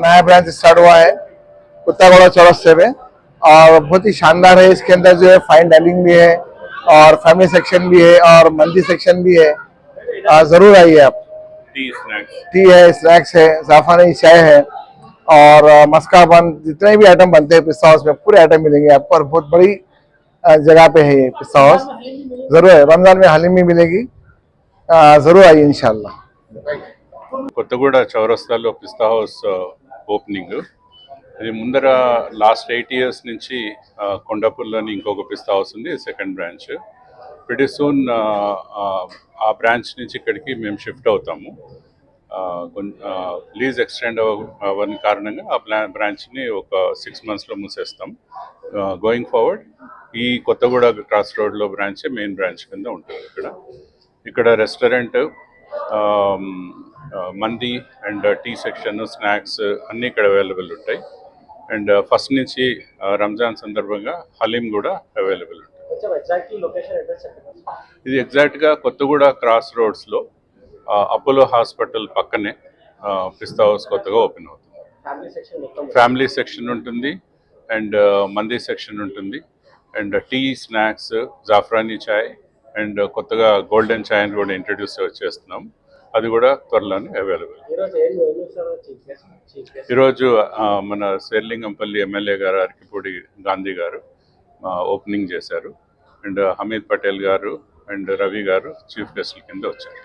नया branch start हुआ है कुत्तागोड़ा चौरस्ते में और बहुत ही शानदार है। इसके अंदर जो है फाइन डाइनिंग भी है और फैमिली सेक्शन भी है और मंदी सेक्शन भी है। जरूर आइए आप। टी है, स्नैक्स है, जाफरानी चाय है और मस्का बन, जितने भी आइटम बनते हैं पिस्ता हाउस में पूरे आइटम मिलेंगे आपको। और बहुत बड़ी जगह पे है ये पिस्ता हाउस। जरूर है, रमजान में हलीम भी मिलेगी। जरूर आइए इंशाल्लाह। కొత్తగూడ చౌరస్తాలో పిస్తా హౌస్ ఓపెనింగ్. ఇది ముందర లాస్ట్ 8 years నుంచి కొండాపూర్లోని ఇంకొక పిస్తా హౌస్ ఉంది, సెకండ్ బ్రాంచ్. ప్రిటీ సూన్ ఆ బ్రాంచ్ నుంచి ఇక్కడికి మేము షిఫ్ట్ అవుతాము. లీజ్ ఎక్స్టెండ్ అవ్వని కారణంగా ఆ బ్రాంచ్ని ఒక 6 monthsలో మూసేస్తాం. గోయింగ్ ఫార్వర్డ్ ఈ కొత్తగూడ క్రాస్ రోడ్లో బ్రాంచ్ మెయిన్ బ్రాంచ్ కింద ఉంటుంది. ఇక్కడ రెస్టారెంట్, మంది అండ్ టీ సెక్షన్, స్నాక్స్ అన్నీ ఇక్కడ అవైలబుల్ ఉంటాయి. అండ్ ఫస్ట్ నుంచి రంజాన్ సందర్భంగా హలీం కూడా అవైలబుల్ ఉంటుంది. ఇది ఎగ్జాక్ట్గా కొత్తగూడ క్రాస్ రోడ్స్లో అపోలో హాస్పిటల్ పక్కనే పిస్తా హౌస్ కొత్తగా ఓపెన్ అవుతుంది. ఫ్యామిలీ సెక్షన్ ఉంటుంది అండ్ మంది సెక్షన్ ఉంటుంది అండ్ టీ, స్నాక్స్, జాఫ్రానీ చాయ్ అండ్ కొత్తగా గోల్డెన్ చాయ్ అని కూడా ఇంట్రడ్యూస్ చేస్తున్నాం. అది కూడా త్వరలోనే అవైలబుల్. ఈరోజు మన శేర్లింగంపల్లి ఎమ్మెల్యే గారు అరకిపూడి గాంధీ గారు ఓపెనింగ్ చేశారు అండ్ హమీద్ పటేల్ గారు అండ్ రవి గారు చీఫ్ గెస్ట్ల కింద వచ్చారు.